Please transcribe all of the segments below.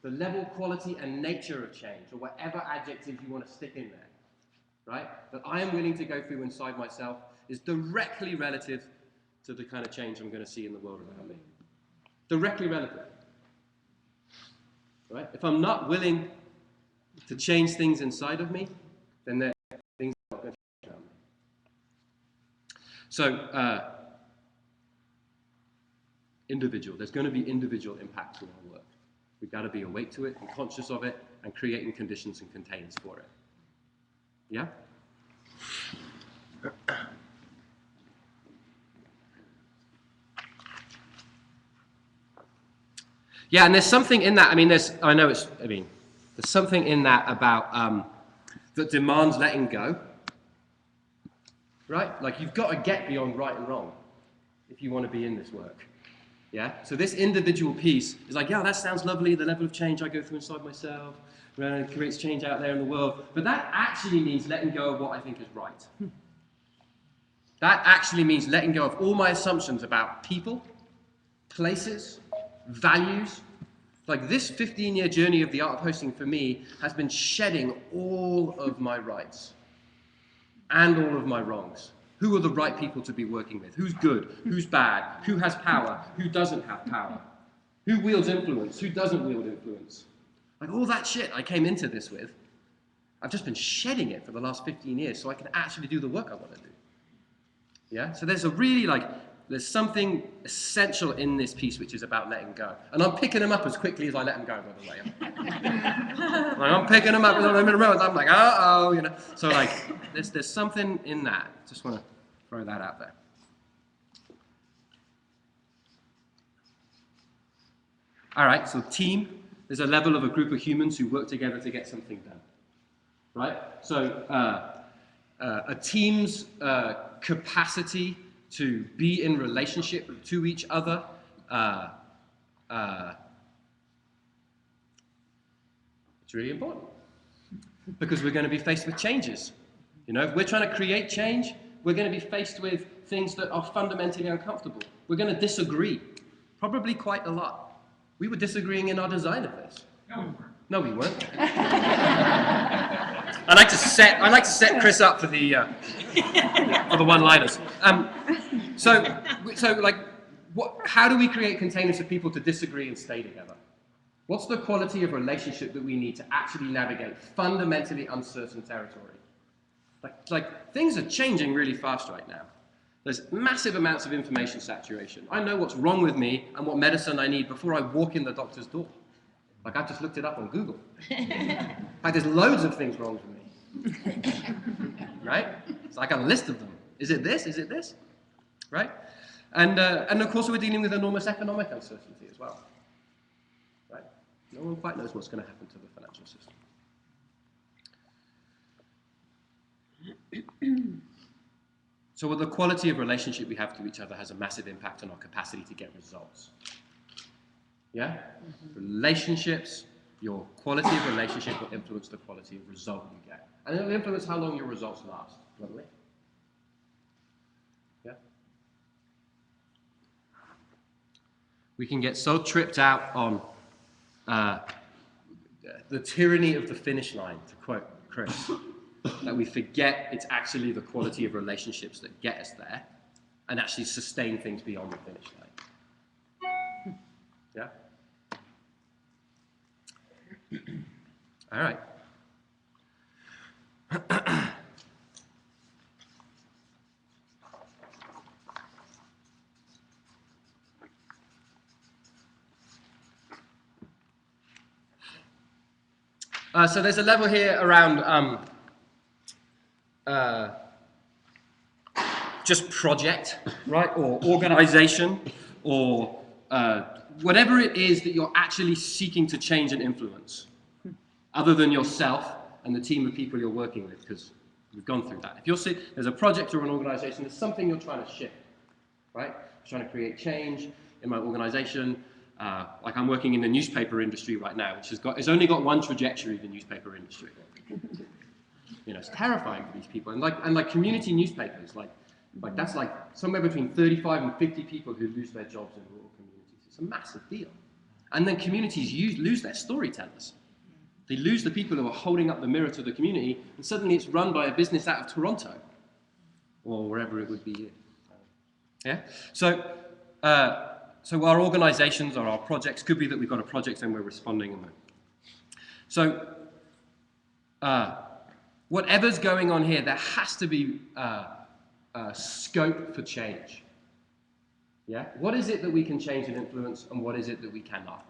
the level, quality, and nature of change, or whatever adjective you want to stick in there, right, that I am willing to go through inside myself is directly relative to the kind of change I'm going to see in the world around me. Directly relative. Right? If I'm not willing to change things inside of me, then things are not going to change around me. So, individual. There's going to be individual impact to our work. We've got to be awake to it and conscious of it and creating conditions and containers for it. Yeah? Yeah, and there's something in that. There's something in that about that demands letting go, right? Like, you've got to get beyond right and wrong if you want to be in this work. Yeah. So this individual piece is like, yeah, that sounds lovely. The level of change I go through inside myself creates change out there in the world, but that actually means letting go of what I think is right. That actually means letting go of all my assumptions about people, places, values. Like, this 15-year journey of the art of hosting for me has been shedding all of my rights and all of my wrongs. Who are the right people to be working with? Who's good? Who's bad? Who has power? Who doesn't have power? Who wields influence? Who doesn't wield influence? Like, all that shit I came into this with, I've just been shedding it for the last 15 years so I can actually do the work I want to do. Yeah? So there's a really, there's something essential in this piece which is about letting go. And I'm picking them up as quickly as I let them go, by the way. I'm picking them up as I'm in a row. I'm like, uh-oh, you know. So, there's something in that. Just want to throw that out there. All right, so team. There's a level of a group of humans who work together to get something done. Right? So, a team's capacity to be in relationship to each other it's really important, because we're going to be faced with changes. You know, if we're trying to create change, we're going to be faced with things that are fundamentally uncomfortable. We're going to disagree, probably quite a lot. We were disagreeing in our design of this. No, we weren't. I like to set Chris up for the one-liners. How do we create containers for people to disagree and stay together? What's the quality of relationship that we need to actually navigate fundamentally uncertain territory? Like things are changing really fast right now. There's massive amounts of information saturation. I know what's wrong with me and what medicine I need before I walk in the doctor's door. Like, I've just looked it up on Google. Like, there's loads of things wrong with me. Right? So I got a list of them. Is it this? Is it this? Right? And of course, we're dealing with enormous economic uncertainty as well. Right? No one quite knows what's going to happen to the financial system. So the quality of relationship we have to each other has a massive impact on our capacity to get results. Yeah? Relationships, your quality of relationship will influence the quality of result you get. And it'll influence how long your results last, bluntly. Yeah? We can get so tripped out on the tyranny of the finish line, to quote Chris, that we forget it's actually the quality of relationships that get us there and actually sustain things beyond the finish line. Yeah? All right. So there's a level here around just project, right, or organization, or whatever it is that you're actually seeking to change and influence, other than yourself and the team of people you're working with, because we've gone through that. If you're there's a project or an organization, there's something you're trying to shift, right? Trying to create change in my organization. Like, I'm working in the newspaper industry right now, which it's only got one trajectory, the newspaper industry. You know, it's terrifying for these people. And like community newspapers, like that's like somewhere between 35 and 50 people who lose their jobs in rural communities. It's a massive deal. And then communities lose their storytellers. They lose the people who are holding up the mirror to the community, and suddenly it's run by a business out of Toronto, or wherever it would be. Yeah? So our organizations or our projects could be that we've got a project and we're responding. So whatever's going on here, there has to be scope for change. Yeah? What is it that we can change and influence, and what is it that we cannot?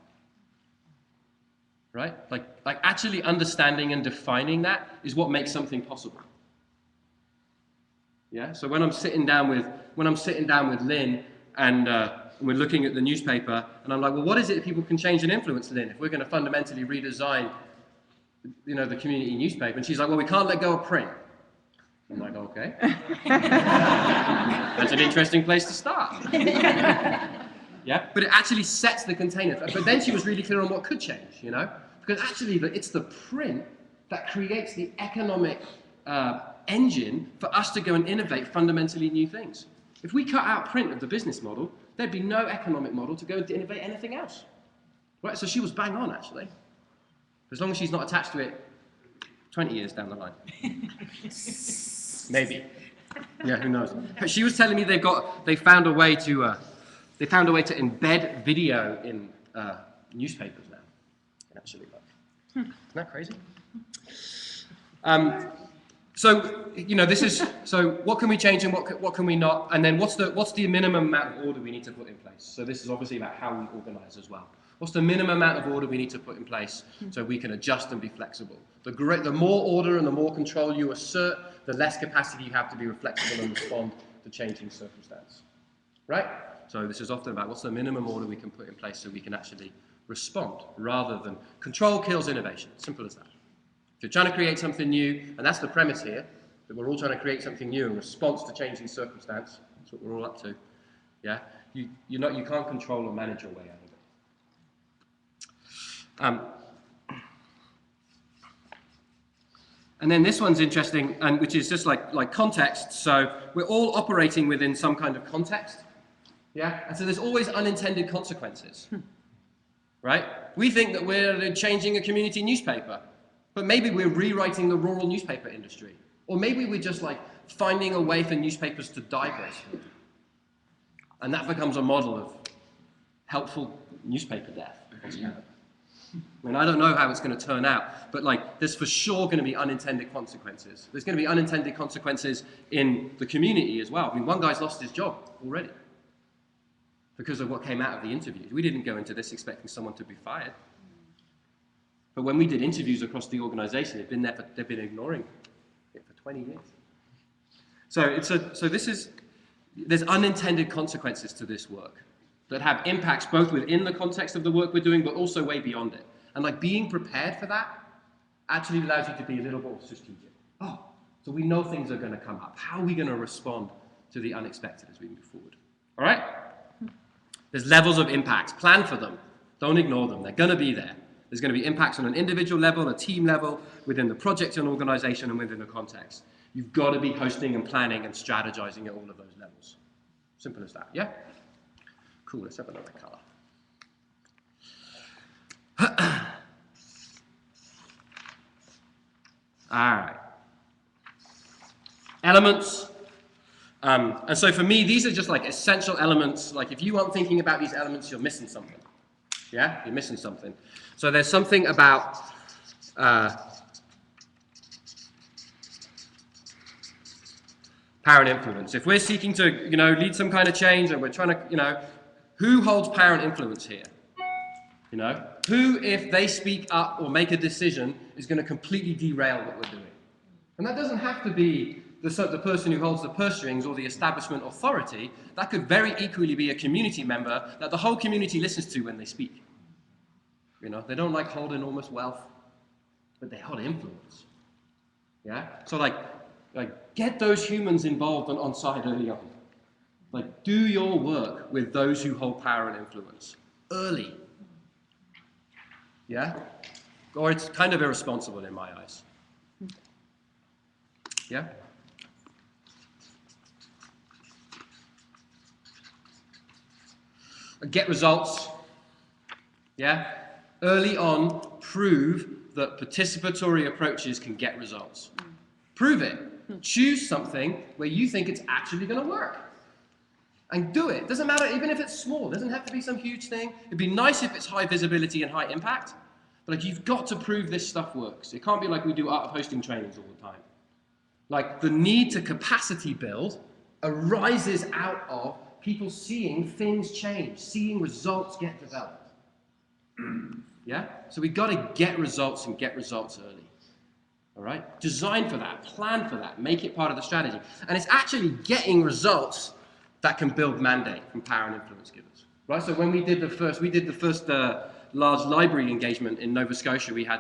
Right? Like actually understanding and defining that is what makes something possible. Yeah. So when I'm sitting down with Lynn and we're looking at the newspaper, and I'm like, well, what is it that people can change and influence, Lynn, if we're going to fundamentally redesign, the community newspaper? And she's like, well, we can't let go of print. I'm like, okay. That's an interesting place to start. Yeah, but it actually sets the container. But then she was really clear on what could change, because actually it's the print that creates the economic engine for us to go and innovate fundamentally new things. If we cut out print of the business model, there'd be no economic model to go and innovate anything else. Right, so she was bang on, actually. As long as she's not attached to it 20 years down the line. Maybe. Yeah, who knows? But she was telling me they found a way to embed video in newspapers now. Actually, isn't that crazy? So what can we change and what can we not? And then what's the minimum amount of order we need to put in place? So this is obviously about how we organize as well. What's the minimum amount of order we need to put in place so we can adjust and be flexible? The more order and the more control you assert, the less capacity you have to be flexible and respond to changing circumstance. Right? So this is often about what's the minimum order we can put in place so we can actually respond, rather than control kills innovation. Simple as that. If you're trying to create something new, and that's the premise here, that we're all trying to create something new in response to changing circumstance, that's what we're all up to, yeah? You can't control or manage your way out of it. And then this one's interesting, and which is just like context. So we're all operating within some kind of context, yeah? And so there's always unintended consequences, right? We think that we're changing a community newspaper, but maybe we're rewriting the rural newspaper industry. Or maybe we're just finding a way for newspapers to die gracefully. And that becomes a model of helpful newspaper death. I mean, I don't know how it's going to turn out, but there's for sure going to be unintended consequences. There's going to be unintended consequences in the community as well. I mean, one guy's lost his job already because of what came out of the interviews. We didn't go into this expecting someone to be fired. But when we did interviews across the organization, they've been ignoring it for 20 years. So there's unintended consequences to this work that have impacts both within the context of the work we're doing, but also way beyond it. And being prepared for that actually allows you to be a little more strategic. Oh, so we know things are going to come up. How are we going to respond to the unexpected as we move forward? All right? There's levels of impacts. Plan for them. Don't ignore them. They're going to be there. There's going to be impacts on an individual level, a team level, within the project and organization, and within the context. You've got to be hosting and planning and strategizing at all of those levels. Simple as that, yeah? Cool, let's have another color. All right. Elements. And so for me, these are just essential elements. If you aren't thinking about these elements, you're missing something. Yeah, you're missing something. So there's something about power and influence. If we're seeking to, lead some kind of change, and we're trying to, who holds power and influence here? Who, if they speak up or make a decision, is going to completely derail what we're doing? And that doesn't have to be the person who holds the purse strings or the establishment authority. That could very equally be a community member that the whole community listens to when they speak. They don't hold enormous wealth, but they hold influence. Yeah? So get those humans involved and on side early on. Do your work with those who hold power and influence early. Yeah? Or it's kind of irresponsible in my eyes. Yeah? Get results. Yeah? Early on, prove that participatory approaches can get results. Prove it. Choose something where you think it's actually going to work. And do it. Doesn't matter, even if it's small. It doesn't have to be some huge thing. It'd be nice if it's high visibility and high impact. But like, you've got to prove this stuff works. It can't be like we do art of hosting trainings all the time. Like, the need to capacity build arises out of people seeing things change, seeing results get developed. Yeah? So we've got to get results and get results early. All right? Design for that, plan for that, make it part of the strategy. And it's actually getting results that can build mandate from power and influence givers. Right? So when we did the first large library engagement in Nova Scotia, we had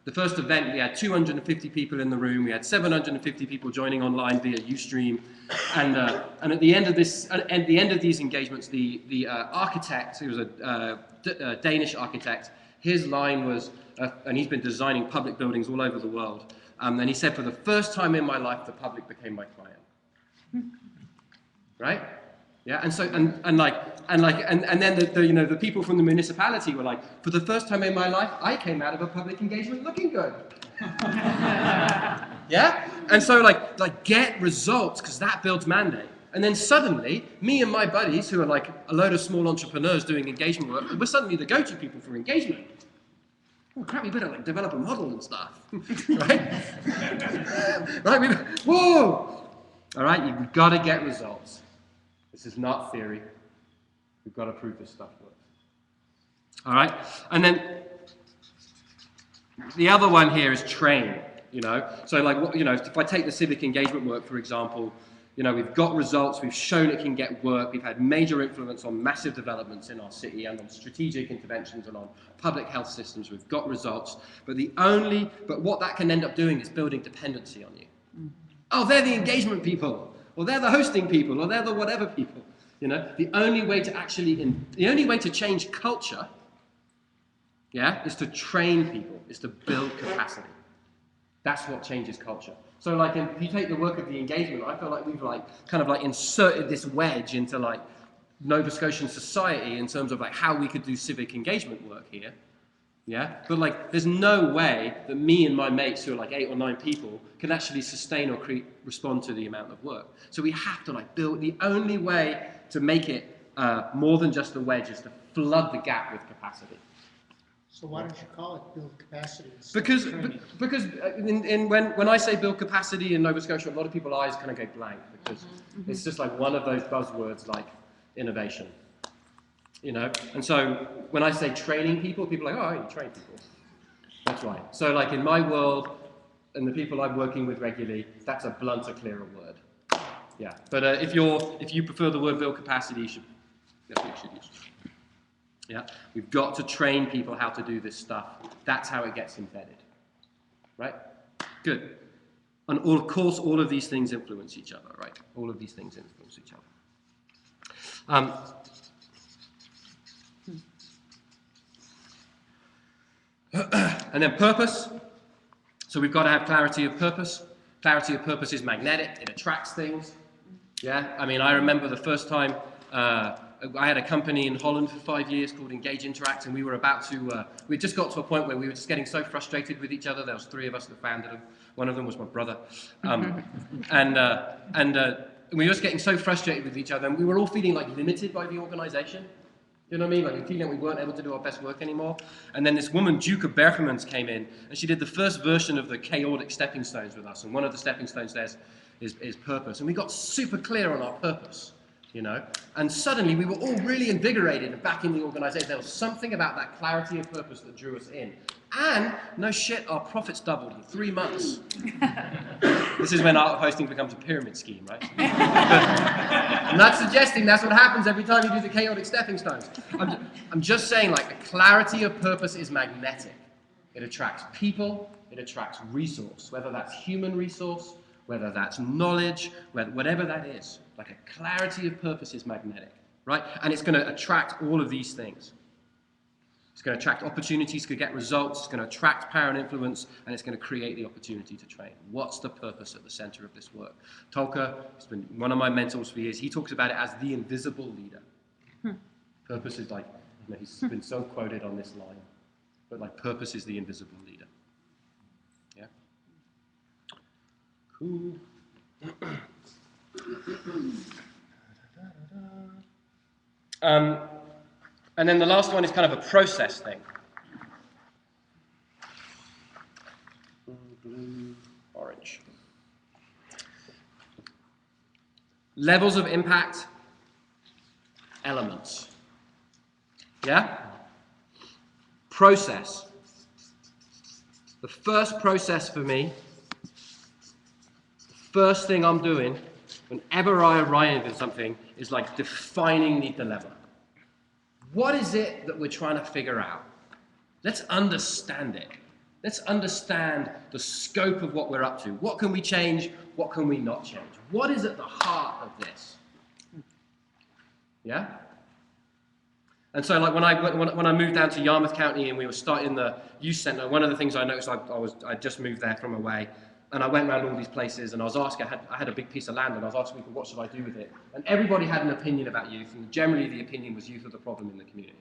the first event, we had 250 people in the room, we had 750 people joining online via Ustream, and at the end of these engagements, the architect, he was a Danish architect, his line was, and he's been designing public buildings all over the world, and he said, for the first time in my life, the public became my client. Right? Yeah, and so then the people from the municipality were like, for the first time in my life, I came out of a public engagement looking good. Yeah, and so like get results, because that builds mandate. And then suddenly, me and my buddies, who are like a load of small entrepreneurs doing engagement work, we're suddenly the go-to people for engagement. Oh crap, we better like develop a model and stuff, right? Right? Whoa! All right, you've got to get results. This is not theory. We've got to prove this stuff works. All right? And then the other one here is train, you know? So like, if I take the civic engagement work, for example, we've got results, we've shown it can get work, we've had major influence on massive developments in our city and on strategic interventions and on public health systems, we've got results, but what that can end up doing is building dependency on you. Oh, they're the engagement people. Or they're the hosting people, or they're the whatever people. The only way to change culture, is to train people, is to build capacity. That's what changes culture. So like, if you take the work of the engagement, I feel like we've inserted this wedge into Nova Scotian society in terms of how we could do civic engagement work here. Yeah, but there's no way that me and my mates, who are 8 or 9 people, can actually sustain or respond to the amount of work. So we have to build. The only way to make it more than just a wedge is to flood the gap with capacity. So why don't you call it build capacity? Because when I say build capacity in Nova Scotia, a lot of people's eyes kind of go blank, because it's just one of those buzzwords like innovation. And so when I say training people, people are like, oh, you train people. That's right. So in my world, and the people I'm working with regularly, that's a blunter, clearer word. Yeah. But if you prefer the word build capacity, that's what you should use. Yeah. We've got to train people how to do this stuff. That's how it gets embedded. Right? Good. And of course, all of these things influence each other, right? All of these things influence each other. And then purpose. So we've got to have clarity of purpose. Clarity of purpose is magnetic. It attracts things. Yeah. I mean, I remember the first time I had a company in Holland for 5 years called Engage Interact, and we were about to. We just got to a point where we were just getting so frustrated with each other. There was 3 of us that founded them. One of them was my brother, and we were just getting so frustrated with each other, and we were all feeling limited by the organisation. You know what I mean? We feeling we weren't able to do our best work anymore. And then this woman, Duke of Berchemans, came in, and she did the first version of the chaotic stepping stones with us. And one of the stepping stones there is purpose. And we got super clear on our purpose, And suddenly we were all really invigorated and back in the organisation. There was something about that clarity of purpose that drew us in. And, no shit, our profits doubled in 3 months. This is when art of hosting becomes a pyramid scheme, right? I'm not suggesting that's what happens every time you do the chaotic stepping stones. I'm just saying, the clarity of purpose is magnetic. It attracts people, it attracts resource, whether that's human resource, whether that's knowledge, whatever that is. A clarity of purpose is magnetic, right? And it's going to attract all of these things. It's going to attract opportunities to get results, it's going to attract power and influence, and it's going to create the opportunity to train. What's the purpose at the center of this work? Tolka has been one of my mentors for years. He talks about it as the invisible leader. Purpose is You know, he's been so quoted on this line. But like, purpose is the invisible leader. Yeah? Cool. And then the last one is kind of a process thing. Blue, orange. Levels of impact, elements. Yeah? Process. The first process for me, the first thing I'm doing whenever I arrive at something is like defining the dilemma. What is it that we're trying to figure out? Let's understand it. Let's understand the scope of what we're up to. What can we change? What can we not change? What is at the heart of this? Yeah? And so, like, when I moved down to Yarmouth County and we were starting the youth centre, one of the things I noticed, I just moved there from away, and I went around all these places, and I was asking, I had a big piece of land, and I was asking people, what should I do with it? And everybody had an opinion about youth, and generally the opinion was youth are the problem in the community.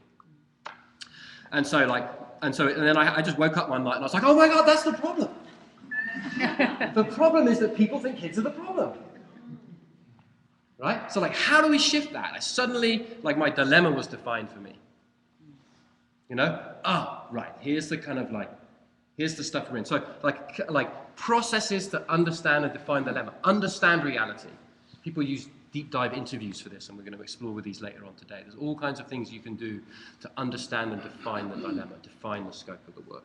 And then I just woke up one night, and I was like, oh my God, that's the problem. The problem is that people think kids are the problem. Right? So, like, how do we shift that? Suddenly, like, my dilemma was defined for me. You know? Oh, right, here's the kind of, like, here's the stuff we're in. So, like processes to understand and define dilemma. Understand reality. People use deep dive interviews for this, and we're going to explore with these later on today. There's all kinds of things you can do to understand and define the dilemma, define the scope of the work.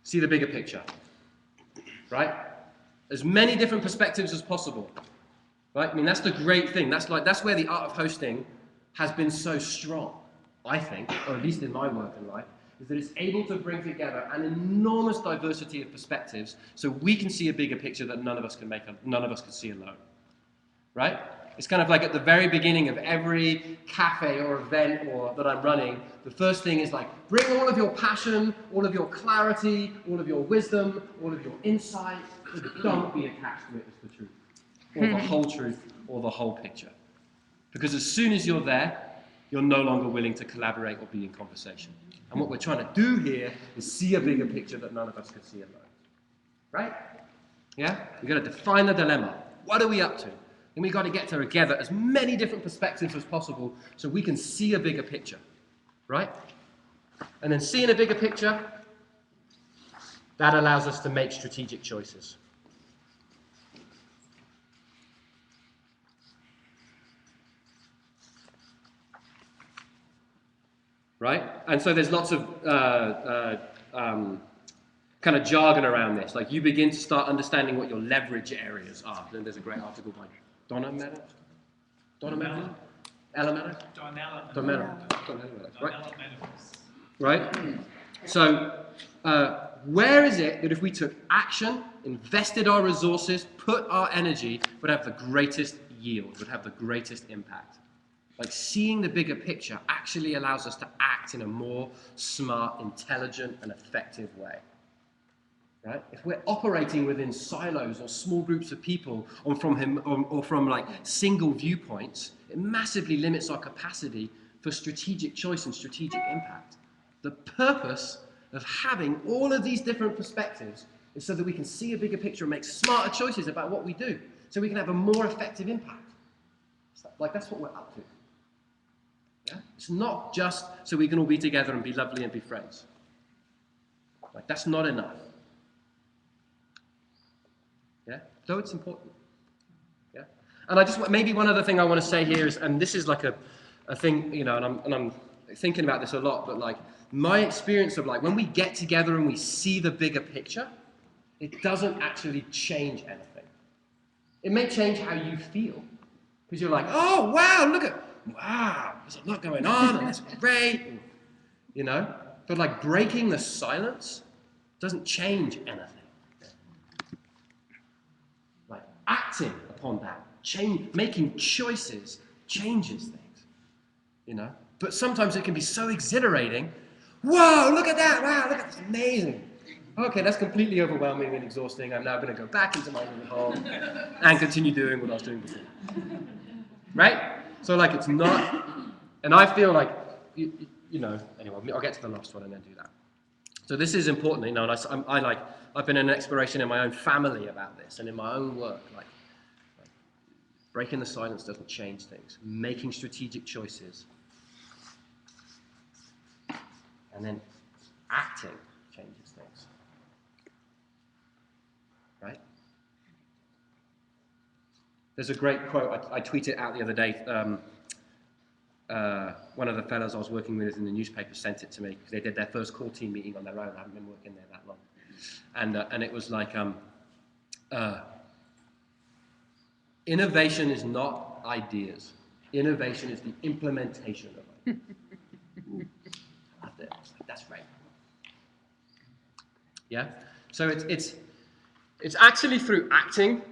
See the bigger picture, right? As many different perspectives as possible, right? I mean, that's the great thing. That's where the art of hosting has been so strong, I think, or at least in my work and life, is that it's able to bring together an enormous diversity of perspectives so we can see a bigger picture that none of us can see alone, right? It's kind of like at the very beginning of every cafe or event that I'm running, the first thing is like, bring all of your passion, all of your clarity, all of your wisdom, all of your insight, but don't be attached to it as the truth, or the whole truth, or the whole picture. Because as soon as you're there, you're no longer willing to collaborate or be in conversation. And what we're trying to do here is see a bigger picture that none of us can see alone. Right? Yeah? We've got to define the dilemma. What are we up to? And we've got to get together as many different perspectives as possible so we can see a bigger picture, right? And then seeing a bigger picture, that allows us to make strategic choices. Right? And so there's lots of kind of jargon around this. Like, you begin to start understanding what your leverage areas are. Then there's a great article by Donna Meadows? Right? So, where is it that if we took action, invested our resources, put our energy, would have the greatest yield, would have the greatest impact? Like, seeing the bigger picture actually allows us to act in a more smart, intelligent, and effective way. Right? If we're operating within silos or small groups of people or from like single viewpoints, it massively limits our capacity for strategic choice and strategic impact. The purpose of having all of these different perspectives is so that we can see a bigger picture and make smarter choices about what we do, so we can have a more effective impact. Like, that's what we're up to. Yeah? It's not just so we can all be together and be lovely and be friends. Like, that's not enough. Yeah? Though it's important. Yeah? And maybe one other thing I want to say here is, and this is like a thing, you know, and I'm thinking about this a lot, but like, my experience of, like, when we get together and we see the bigger picture, it doesn't actually change anything. It may change how you feel, because you're like, oh, wow, there's a lot going on, and that's great, and, you know, but like, breaking the silence doesn't change anything. Like, acting upon that, making choices changes things, you know. But sometimes it can be so exhilarating whoa, look at that, wow, look at this, amazing. Okay, that's completely overwhelming and exhausting. I'm now going to go back into my little hole and continue doing what I was doing before. Right? So like it's not, and I feel like, anyway, I'll get to the last one and then do that. So this is important, and I've been an exploration in my own family about this and in my own work, like breaking the silence doesn't change things. Making strategic choices and then acting changes things. Right? There's a great quote, I tweeted out the other day. One of the fellows I was working with in the newspaper sent it to me because they did their first core team meeting on their own. I haven't been working there that long. And it was like, innovation is not ideas. Innovation is the implementation of it. I loved it. I was like, that's right. Yeah? So it's actually through acting,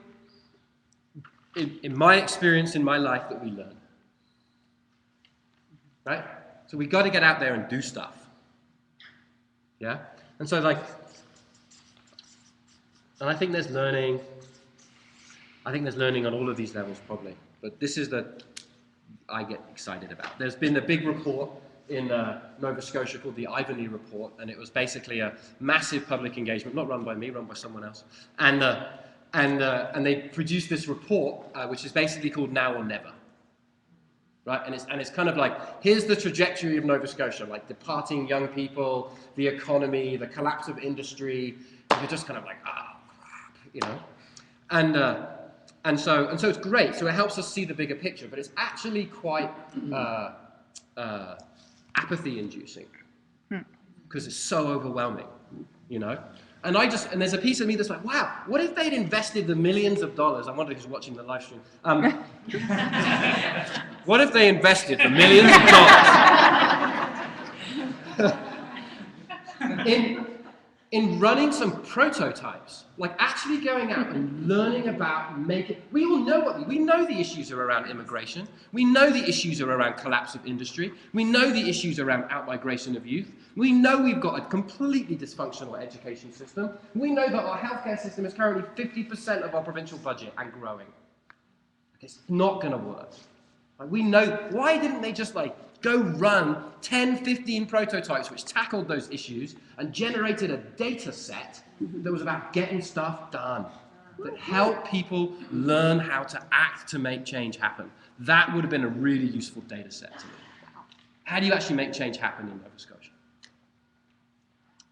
in my experience in my life, that we learn. Right? So we've got to get out there and do stuff. Yeah? And so and I think there's learning. I think there's learning on all of these levels probably. But this is I get excited about. There's been a big report in Nova Scotia called the Ivany Report, and it was basically a massive public engagement, not run by me, run by someone else. And they produced this report, which is basically called Now or Never. Right? And it's kind of like, here's the trajectory of Nova Scotia, like departing young people, the economy, the collapse of industry. You're just kind of like, crap, And so it's great. So it helps us see the bigger picture, but it's actually quite apathy-inducing because it's so overwhelming, And there's a piece of me that's like, wow, what if they'd invested the millions of dollars? I wonder who's watching the live stream. What if they invested the millions of dollars in running some prototypes, like actually going out and learning about we all know we know the issues are around immigration. We know the issues are around collapse of industry. We know the issues around out-migration of youth. We know we've got a completely dysfunctional education system. We know that our healthcare system is currently 50% of our provincial budget and growing. It's not going to work. We know, why didn't they just go run 10, 15 prototypes which tackled those issues and generated a data set that was about getting stuff done, that helped people learn how to act to make change happen? That would have been a really useful data set to me. How do you actually make change happen in Nova Scotia?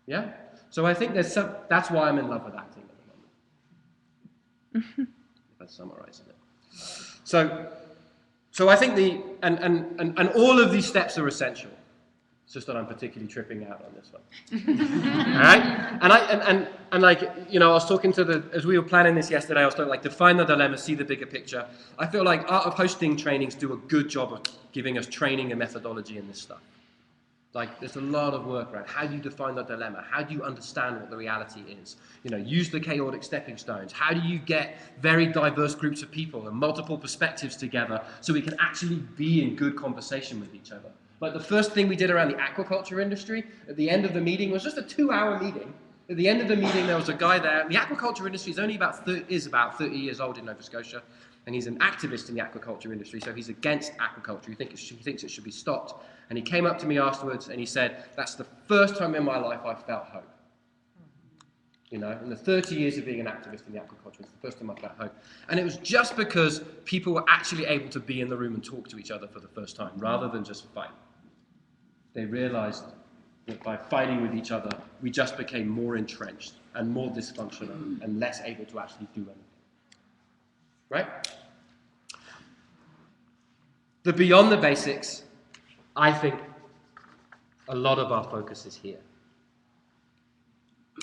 Yeah? So I think that's why I'm in love with acting at the moment. If I summarize it. So I think and all of these steps are essential. It's just that I'm particularly tripping out on this one. All right? And I was talking as we were planning this yesterday, I was talking define the dilemma, see the bigger picture. I feel like Art of Hosting trainings do a good job of giving us training and methodology in this stuff. There's a lot of work around how do you define the dilemma? How do you understand what the reality is? Use the chaotic stepping stones. How do you get very diverse groups of people and multiple perspectives together so we can actually be in good conversation with each other? The first thing we did around the aquaculture industry at the end of the meeting was just a 2-hour meeting. At the end of the meeting, there was a guy there. The aquaculture industry is only about 30 years old in Nova Scotia. And he's an activist in the aquaculture industry, so he's against aquaculture. He thinks it should be stopped. And he came up to me afterwards and he said, that's the first time in my life I felt hope. In the 30 years of being an activist in the aquaculture, it's the first time I felt hope. And it was just because people were actually able to be in the room and talk to each other for the first time, rather than just fight. They realized that by fighting with each other, we just became more entrenched and more dysfunctional and less able to actually do anything. Right? The beyond the basics, I think a lot of our focus is here.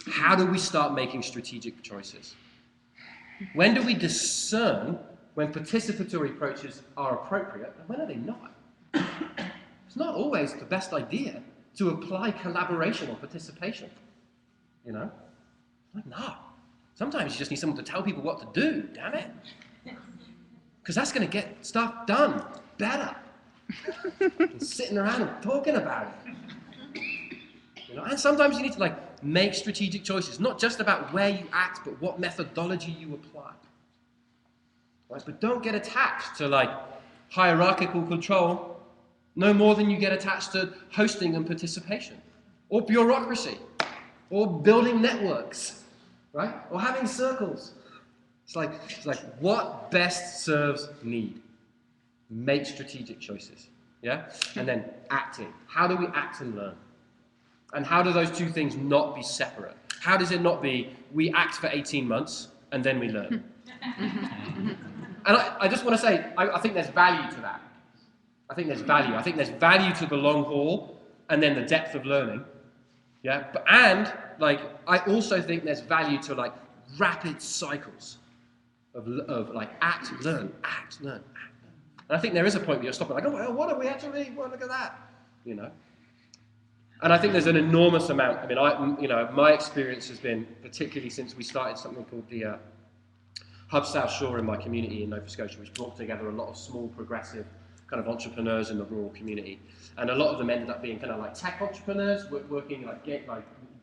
How do we start making strategic choices? When do we discern when participatory approaches are appropriate and when are they not? It's not always the best idea to apply collaboration or participation. No. Sometimes you just need someone to tell people what to do, damn it. Because that's going to get stuff done better than sitting around and talking about it. You know? And sometimes you need to like make strategic choices, not just about where you act, but what methodology you apply. Right? But don't get attached to like hierarchical control no more than you get attached to hosting and participation, or bureaucracy, or building networks, right? Or having circles. It's like what best serves need? Make strategic choices, yeah? And then acting. How do we act and learn? And how do those two things not be separate? How does it not be, we act for 18 months and then we learn? And I just want to say, I think there's value to that. I think there's value. I think there's value to the long haul and then the depth of learning. Yeah, and like I also think there's value to like rapid cycles of like act, learn, act, learn, act, learn. And I think there is a point where you're stopping like, oh, what are we actually? Well, look at that, you know. And I think there's an enormous amount. I mean, my experience has been, particularly since we started something called the Hub South Shore in my community in Nova Scotia, which brought together a lot of small, progressive kind of entrepreneurs in the rural community. And a lot of them ended up being kind of like tech entrepreneurs, working like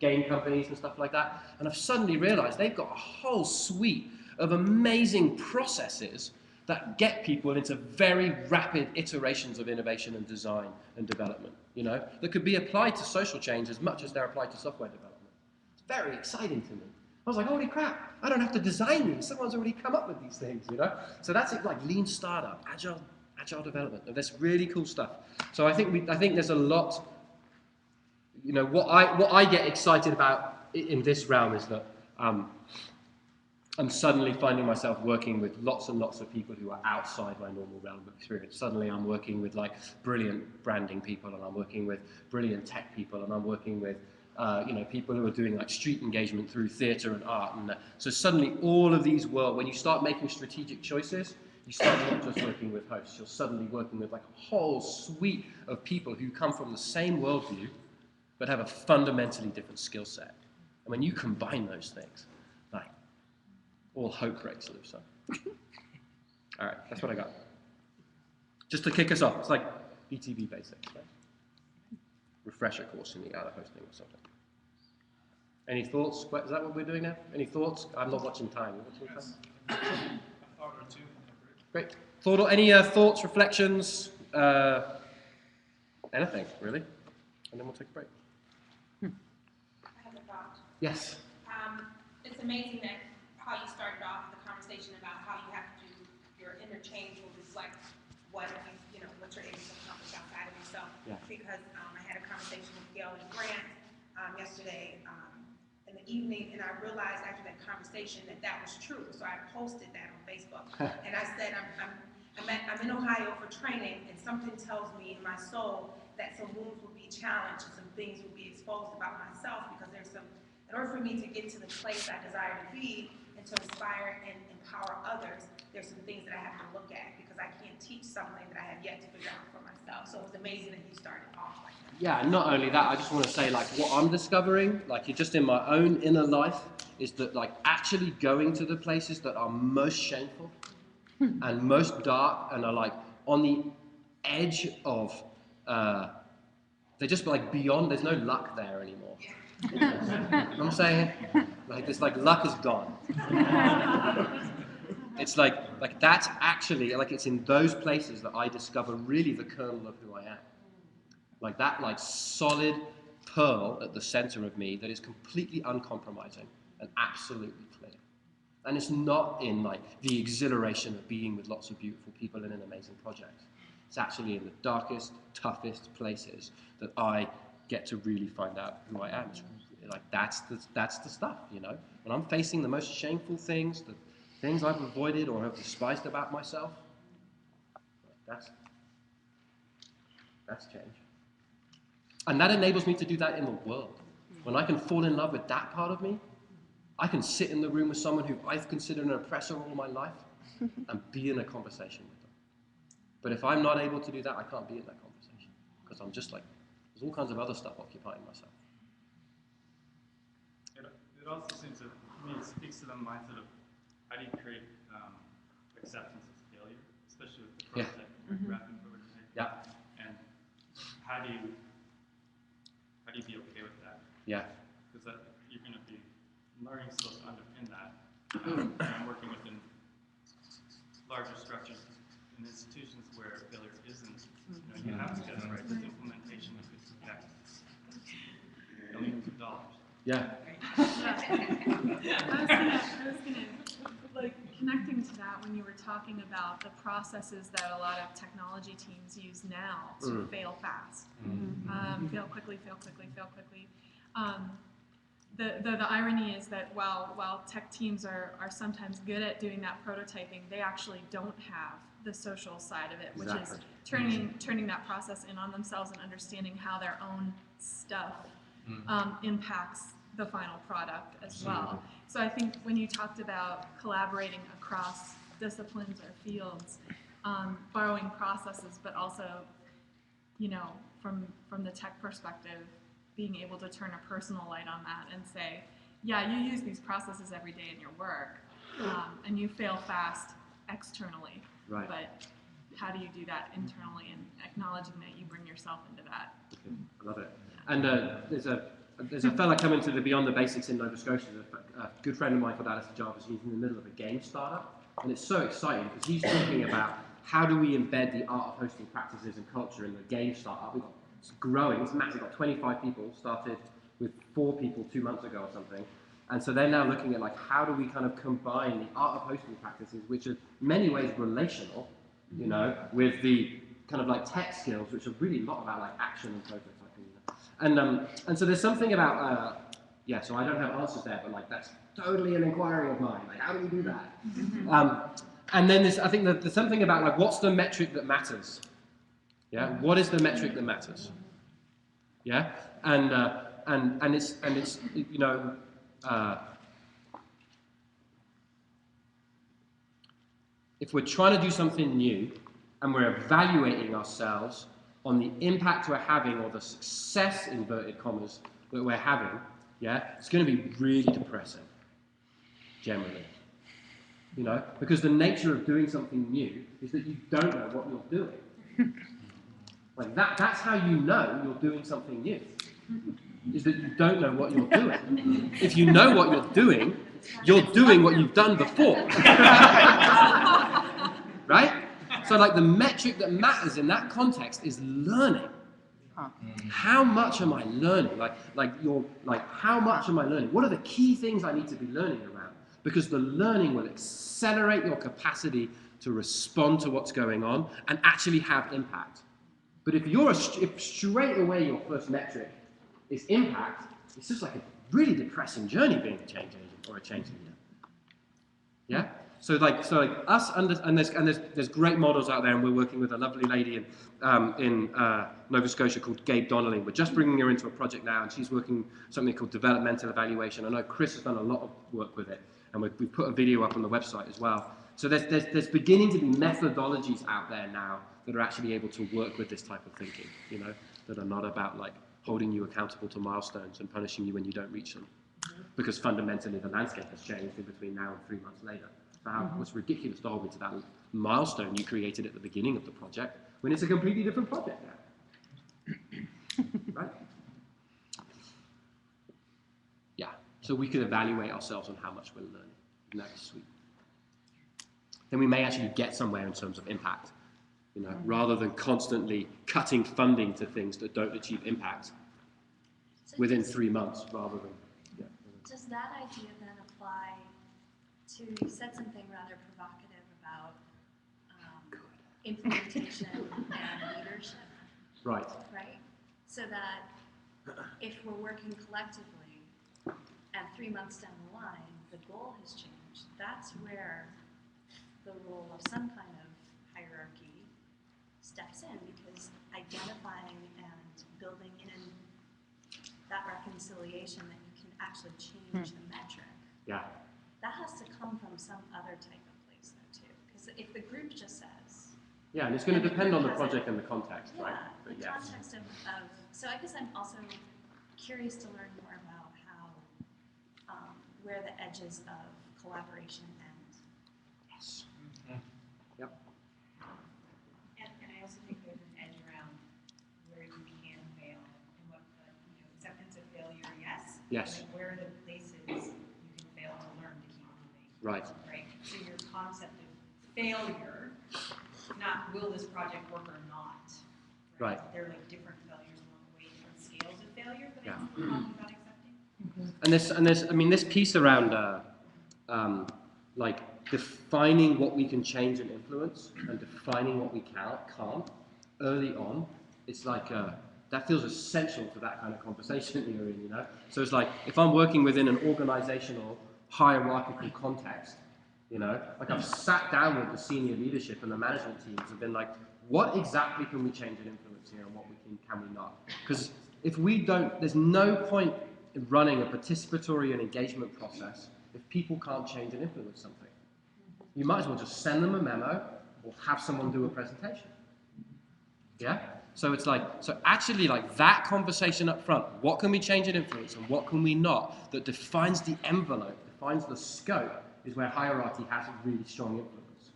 game companies and stuff like that. And I've suddenly realized they've got a whole suite of amazing processes that get people into very rapid iterations of innovation and design and development, you know, that could be applied to social change as much as they're applied to software development. It's very exciting to me. I was like, holy crap, I don't have to design these. Someone's already come up with these things, you know? So that's it, like lean startup, agile development. And that's really cool stuff. So I think there's a lot, you know, what I get excited about in this realm is that I'm suddenly finding myself working with lots and lots of people who are outside my normal realm of experience. Suddenly I'm working with like brilliant branding people, and I'm working with brilliant tech people, and I'm working with people who are doing like street engagement through theatre and art. And so suddenly all of these when you start making strategic choices, you start not just working with hosts, you're suddenly working with like a whole suite of people who come from the same worldview, but have a fundamentally different skill set. And when you combine those things, like, all hope breaks loose. All right, that's what I got. Just to kick us off, it's like ETV basics, right? Refresher course in the other hosting or something. Any thoughts? Is that what we're doing now? Any thoughts? I'm not watching time. You're watching time? A thought or two. Great. Any thoughts, reflections, anything, really? And then we'll take a break. I have a thought. Yes. It's amazing that how you started off the conversation about how you have to do your interchange will reflect what you're able to accomplish outside of yourself. Yeah. Because I had a conversation with Gail and Grant yesterday in the evening, and I realized after that conversation that was true. So I posted that on Facebook, and I said I'm in Ohio for training, and something tells me in my soul that some wounds will be challenged and some things will be exposed about myself, because in order for me to get to the place I desire to be and to inspire and empower others, there's some things that I have to look at, because I can't teach something that I have yet to figure out for myself. So it was amazing that you started off like that. Yeah, and not only that, I just want to say, like, what I'm discovering, like, just in my own inner life, is that, like, actually going to the places that are most shameful and most dark and are, like, on the edge of, they're just, like, beyond, there's no luck there anymore. You know what I'm saying? Like, it's like luck is gone. It's like that's actually, like, it's in those places that I discover really the kernel of who I am. Like that, like, solid pearl at the center of me that is completely uncompromising and absolutely clear. And it's not in, like, the exhilaration of being with lots of beautiful people in an amazing project. It's actually in the darkest, toughest places that I get to really find out who I am. It's like that's the stuff, you know. When I'm facing the most shameful things, the things I've avoided or have despised about myself, that's change. And that enables me to do that in the world. When I can fall in love with that part of me, I can sit in the room with someone who I've considered an oppressor all my life and be in a conversation with them. But if I'm not able to do that, I can't be in that conversation, because I'm just like, there's all kinds of other stuff occupying myself. It also seems to me, it speaks to the mindset of how do you create acceptance of failure, especially with the project wrapping forward today. Yeah. And how do you be okay with that? Yeah. Because you're going to be learning skills to underpin that. I'm working within larger structures in institutions where failure isn't, you have to get it right. This implementation could protect millions of dollars. Yeah. I was gonna, like, connecting to that when you were talking about the processes that a lot of technology teams use now to fail fast. Fail quickly, fail quickly, fail quickly. The irony is that while tech teams are sometimes good at doing that prototyping, they actually don't have the social side of it, which is turning that process in on themselves and understanding how their own stuff impacts the final product as well. So I think when you talked about collaborating across disciplines or fields, borrowing processes, but also, from the tech perspective, being able to turn a personal light on that and say, yeah, you use these processes every day in your work, and you fail fast externally, right. But how do you do that internally, and acknowledging that you bring yourself into that? Okay. I love it. And there's a fella coming to the Beyond the Basics in Nova Scotia, a good friend of mine called Alistair Jarvis. He's in the middle of a game startup, and it's so exciting because he's talking about how do we embed the art of hosting practices and culture in the game startup. It's growing, it's massive, got 25 people, started with 4 people 2 months ago or something. And so they're now looking at how do we kind of combine the art of hosting practices, which are in many ways relational, with the kind of tech skills, which are really a lot about action and prototyping. And so there's something about, so I don't have answers there, but that's totally an inquiry of mine. How do we do that? And then I think that there's something about what's the metric that matters? Yeah, what is the metric that matters? Yeah, and it's if we're trying to do something new and we're evaluating ourselves on the impact we're having or the success, inverted commas, that we're having, it's going to be really depressing, generally. Because the nature of doing something new is that you don't know what you're doing. That's how you know you're doing something new, is that you don't know what you're doing. If you know what you're doing what you've done before. Right? So the metric that matters in that context is learning. How much am I learning? How much am I learning? What are the key things I need to be learning around? Because the learning will accelerate your capacity to respond to what's going on and actually have impact. But if straight away your first metric is impact, it's just a really depressing journey being a change agent or a change leader. Yeah? So us, and there's great models out there, and we're working with a lovely lady in Nova Scotia called Gabe Donnelly. We're just bringing her into a project now, and she's working something called developmental evaluation. I know Chris has done a lot of work with it, and we've put a video up on the website as well. So there's beginning to be methodologies out there now that are actually able to work with this type of thinking, that are not about holding you accountable to milestones and punishing you when you don't reach them. Because fundamentally the landscape has changed in between now and 3 months later. So what's ridiculous to hold me to that milestone you created at the beginning of the project when it's a completely different project now. Right? Yeah. So we could evaluate ourselves on how much we're learning. Isn't that sweet? Then we may actually get somewhere in terms of impact, rather than constantly cutting funding to things that don't achieve impact within 3 months, rather than. Yeah. Does that idea then apply to? You said something rather provocative about implementation and leadership. Right. Right. So that if we're working collectively, and 3 months down the line, the goal has changed. That's where the role of some kind of hierarchy steps in, because identifying and building in that reconciliation that you can actually change the metric. Yeah. That has to come from some other type of place though too. Because if the group just says. Yeah, and it's going to depend on the project and the context, right? Yeah, the context of, so I guess I'm also curious to learn more about how, where the edges of collaboration end. Yes. And I also think there's an edge around where you can fail and what the acceptance of failure, yes, Yes. Like, where are the places you can fail to learn to keep moving? Right. Right? So your concept of failure, not will this project work or not. Right. They're like different failures along the way, different scales of failure that Yeah. I think we're talking about accepting. And there's, I mean, this piece around, like, defining what we can change and influence and defining what we can't early on, it's like, that feels essential to that kind of conversation that you're in, you know? So it's like, if I'm working within an organizational, hierarchical context, you know, like I've sat down with the senior leadership and the management teams and been like, what exactly can we change and influence here and what we can we not? Because if we don't, there's no point in running a participatory and engagement process if people can't change and influence something. You might as well just send them a memo or have someone do a presentation. Yeah? So it's like, so actually like that conversation up front, what can we change and influence and what can we not, that defines the envelope, defines the scope, is where hierarchy has a really strong influence.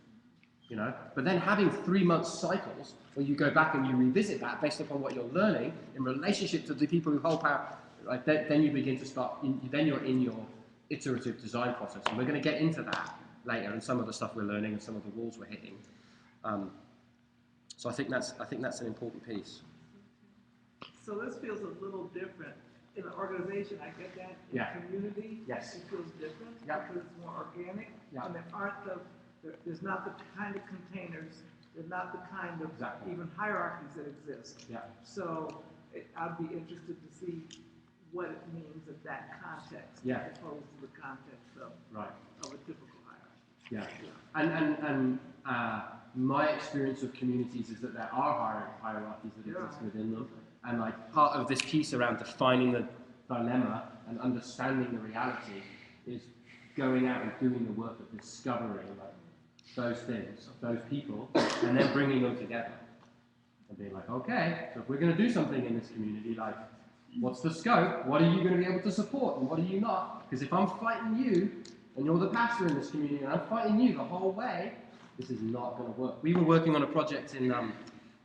You know? But then having 3-month cycles where you go back and you revisit that based upon what you're learning in relationship to the people who hold power, like then you begin to start, then you're in your iterative design process. And we're going to get into that later and some of the stuff we're learning and some of the walls we're hitting. So I think that's an important piece. So this feels a little different. In an organization, I get that. In Yeah. a community, Yes. it feels different Yeah. because it's more organic. Yeah. And there's not the kind of containers, there's not the kind of Exactly. even hierarchies that exist. Yeah. So I'd be interested to see what it means in that context Yeah. as opposed to the context Right. of a typical hierarchy. Yeah. And my experience of communities is that there are hierarchies that exist within them. And like part of this piece around defining the dilemma and understanding the reality is going out and doing the work of discovering like those things, those people, and then bringing them together. And being like, okay, so if we're going to do something in this community, like, what's the scope? What are you going to be able to support and what are you not? Because if I'm fighting you, and you're the pastor in this community, and I'm fighting you the whole way, this is not going to work. We were working on a project in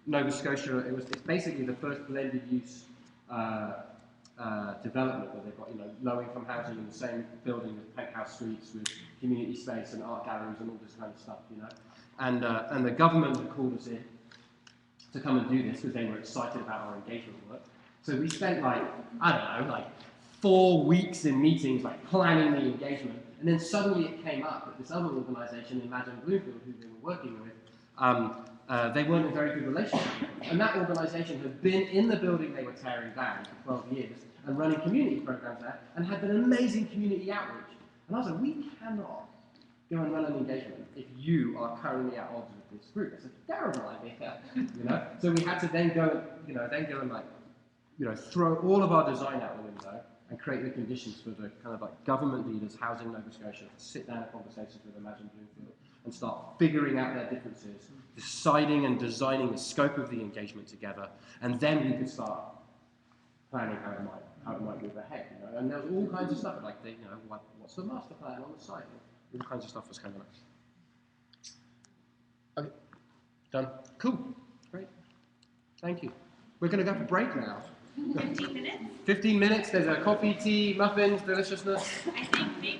Nova Scotia. It's basically the first blended use development where they've got low-income housing in the same building with penthouse suites with community space and art galleries and all this kind of stuff, you know. And the government had called us in to come and do this because they were excited about our engagement work. So we spent like 4 weeks in meetings, like planning the engagement, and then suddenly it came up that this other organisation, Imagine Bloomfield, who they were working with, they weren't in a very good relationship. And that organisation had been in the building they were tearing down for 12 years and running community programs there and had an amazing community outreach. And I was like, we cannot go and run an engagement if you are currently at odds with this group. It's a terrible idea, you know. So we had to then go, throw all of our design out the window and create the conditions for the kind of like government leaders housing Nova Scotia to sit down in conversations with Imagine Bloomfield and start figuring out their differences, deciding and designing the scope of the engagement together, and then we could start planning how it might move ahead. You know? And there was all kinds of stuff like what's the master plan on the site? All kinds of stuff was coming up. Okay, done. Cool, great. Thank you. We're going to go for break now. 15 minutes? 15 minutes, there's a coffee, tea, muffins, deliciousness. I think maybe